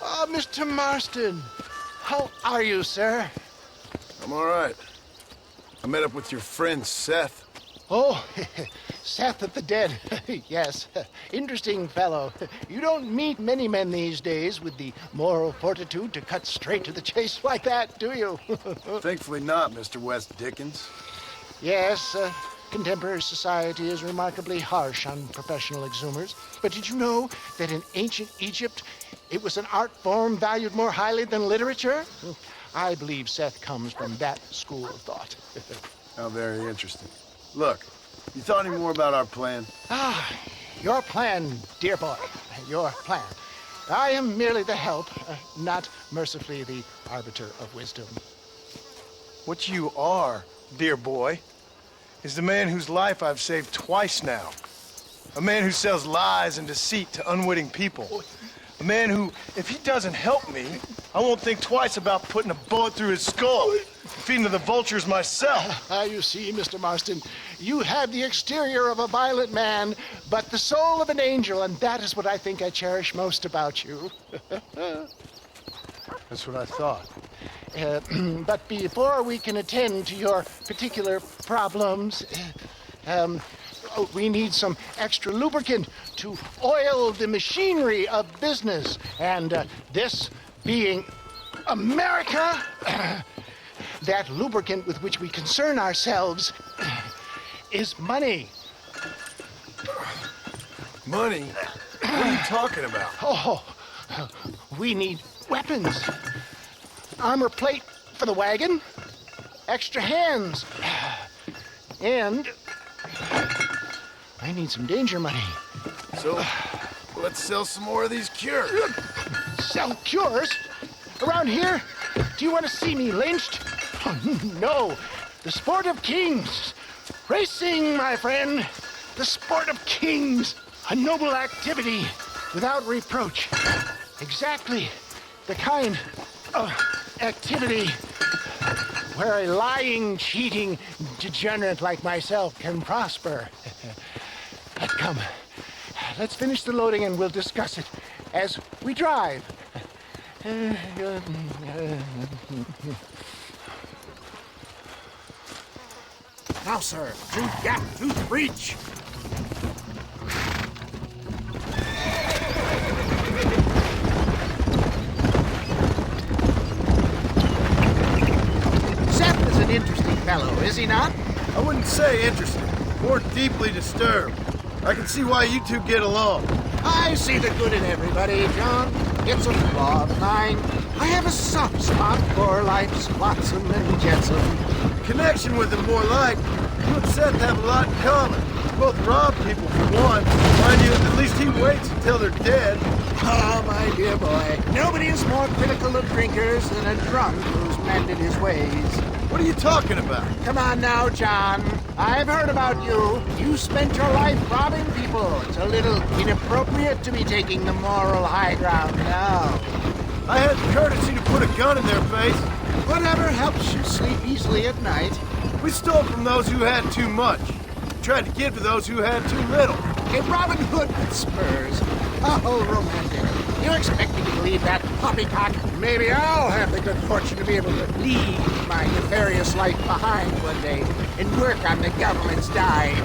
Oh, Mr. Marston. How are you, sir? I'm all right. I met up with your friend, Seth. Oh, Seth of the Dead. Yes, interesting fellow. You don't meet many men these days with the moral fortitude to cut straight to the chase like that, do you? Thankfully not, Mr. West Dickens. Yes, contemporary society is remarkably harsh on professional exhumers. But did you know that in ancient Egypt, it was an art form valued more highly than literature? I believe Seth comes from that school of thought. How very interesting. Look, you thought any more about our plan? Ah, your plan, dear boy, your plan. I am merely the help, not mercifully the arbiter of wisdom. What you are, dear boy, is the man whose life I've saved twice now. A man who sells lies and deceit to unwitting people. A man who, if he doesn't help me, I won't think twice about putting a bullet through his skull, feeding to the vultures myself. You see, Mr. Marston, you have the exterior of a violent man, but the soul of an angel, and that is what I think I cherish most about you. That's what I thought. But before we can attend to your particular problems, we need some extra lubricant to oil the machinery of business. And this being America, that lubricant with which we concern ourselves is money. Money? What are you talking about? Oh, we need weapons. Armor plate for the wagon, extra hands, and I need some danger money. So, let's sell some more of these cures. Sell cures? Around here? Do you want to see me lynched? Oh, no. The sport of kings. Racing, my friend. The sport of kings. A noble activity without reproach. Exactly the kind of activity where a lying, cheating degenerate like myself can prosper. But come, let's finish the loading and we'll discuss it as we drive. Now, sir, through gap, through the breach. Seth is an interesting fellow, is he not? I wouldn't say interesting, more deeply disturbed. I can see why you two get along. I see the good in everybody, John. It's a flaw of mine. I have a soft spot for life's flotsam and jetsam. Connection with him more like. You and Seth have a lot in common. You both rob people for one. Mind you, at least he waits until they're dead. Oh, my dear boy. Nobody is more critical of drinkers than a drunk who's mended his ways. What are you talking about? Come on now, John. I've heard about you. You spent your life robbing people. It's a little inappropriate to be taking the moral high ground now. I had the courtesy to put a gun in their face. Whatever helps you sleep easily at night. We stole from those who had too much. Tried to give to those who had too little. A Robin Hood with spurs. Oh, romantic. You expect me to believe that poppycock? Maybe I'll have the good fortune to be able to leave my nefarious life behind one day and work on the government's dime.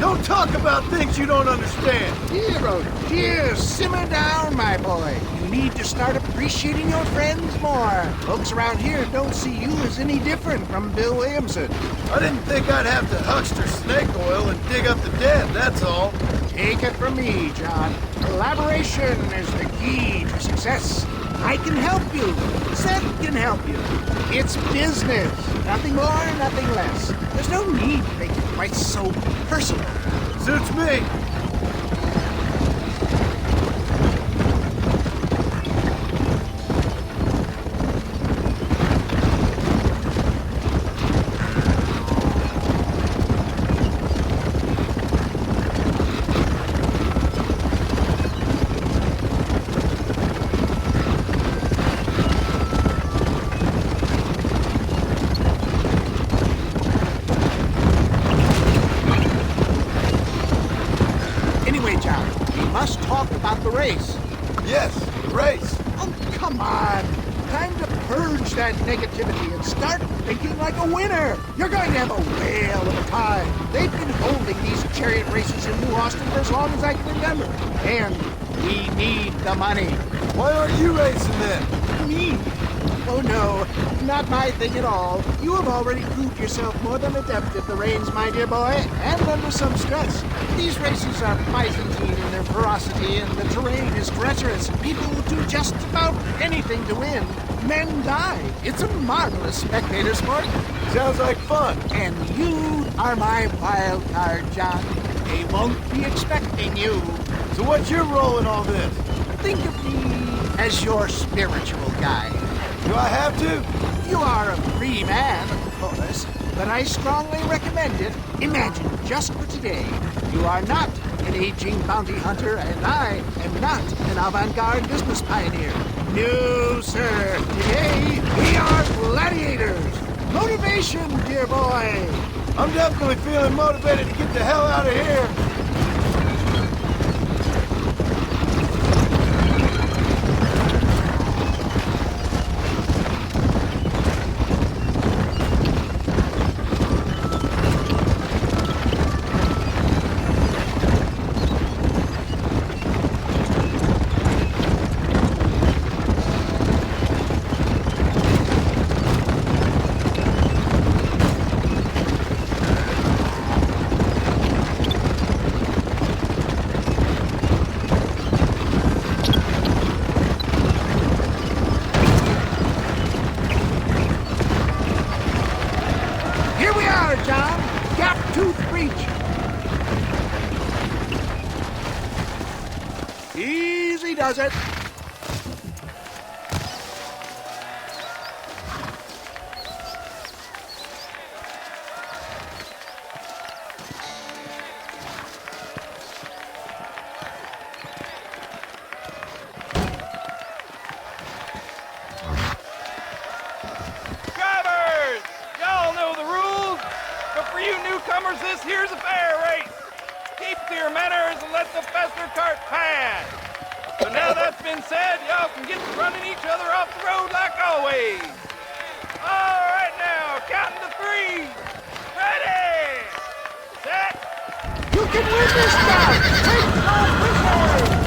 Don't talk about things you don't understand. Dear, oh dear, simmer down, my boy. You need to start appreciating your friends more. Folks around here don't see you as any different from Bill Williamson. I didn't think I'd have to huckster snake oil and dig up the dead, that's all. Take it from me, John. Collaboration is the key to success. I can help you. Seth can help you. It's business. Nothing more, nothing less. There's no need to make it quite so personal. Suits me. talk about the race. Yes, the race. Oh, come on. Time to purge that negativity and start thinking like a winner. You're going to have a whale of a time. They've been holding these chariot races in New Austin for as long as I can remember. And we need the money. Why aren't you racing then? Me? Oh no, not my thing at all. You have already proved yourself more than adept at the reins, my dear boy, and under some stress. These races are Byzantine in their ferocity, and the terrain is treacherous. People will do just about anything to win. Men die. It's a marvelous spectator sport. Sounds like fun. And you are my wild card, John. They won't be expecting you. So what's your role in all this? Think of me as your spiritual guide. Do I have to? You are a free man, of course, but I strongly recommend it. Imagine, just for today, you are not an aging bounty hunter, and I am not an avant-garde business pioneer. No, sir. Today, we are gladiators. Motivation, dear boy. I'm definitely feeling motivated to get the hell out of here. Easy does it. Drivers! Y'all know the rules, but for you newcomers, this here's a fair race. Keep to your manners and let the faster cart pass. So now that's been said, y'all can get to running each other off the road like always. All right now, counting to 3. Ready, set. You can win this bout! Take no prisoners!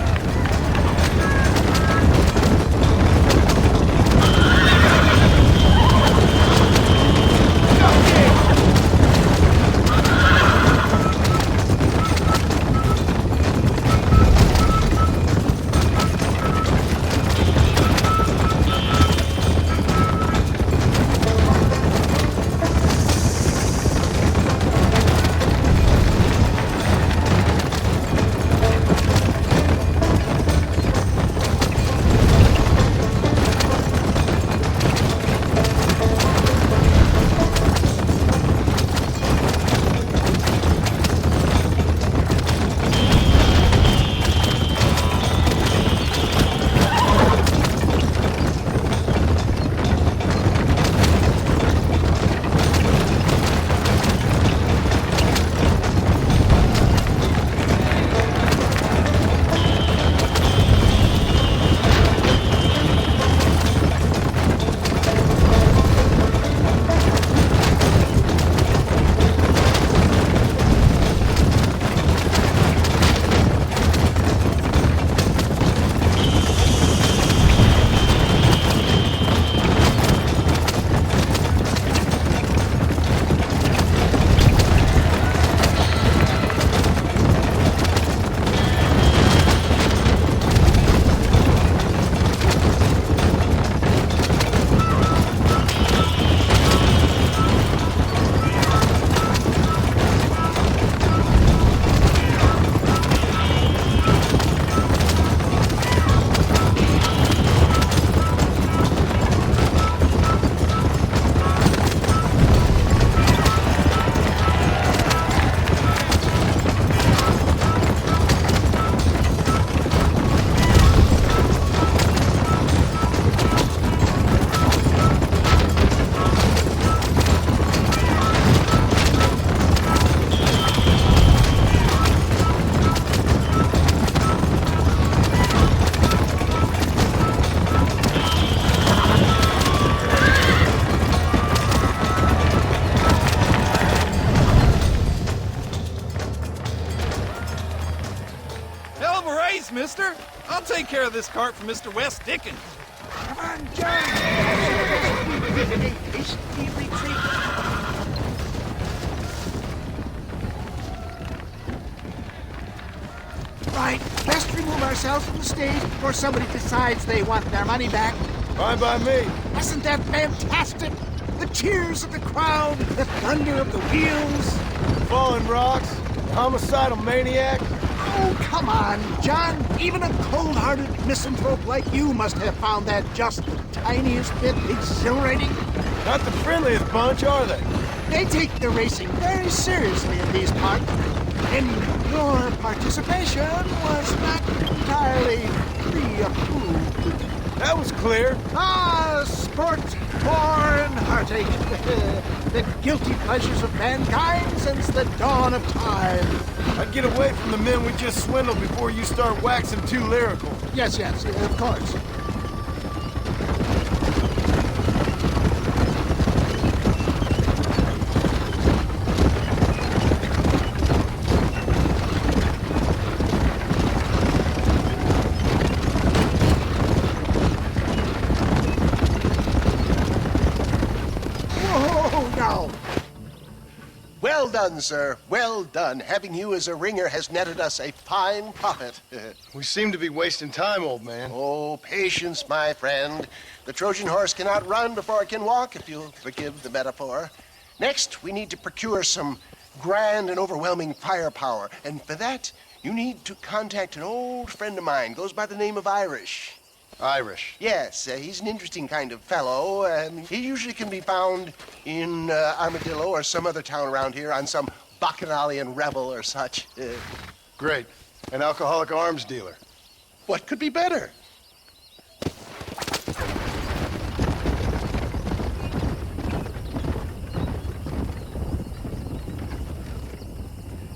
Thanks, mister. I'll take care of this cart for Mr. West Dickens. Come on, John! Hasty retreat. Right, best remove ourselves from the stage before somebody decides they want their money back. Fine by me. Wasn't that fantastic? The cheers of the crowd, the thunder of the wheels. Falling rocks, homicidal maniac. Oh, come on, John. Even a cold-hearted misanthrope like you must have found that just the tiniest bit exhilarating. Not the friendliest bunch, are they? They take the racing very seriously in these parts. And your participation was not entirely pre-approved. That was clear. Ah, sport, war, and heartache. The guilty pleasures of mankind since the dawn of time. I'd get away from the men we just swindled before you start waxing too lyrical. Yes, of course. Well done, sir. Well done. Having you as a ringer has netted us a fine profit. We seem to be wasting time, old man. Oh, patience, my friend. The Trojan horse cannot run before it can walk, if you'll forgive the metaphor. Next, we need to procure some grand and overwhelming firepower. And for that, you need to contact an old friend of mine. Goes by the name of Irish. Irish. Yes, he's an interesting kind of fellow. He usually can be found in Armadillo or some other town around here on some bacchanalian revel or such. Great. An alcoholic arms dealer. What could be better?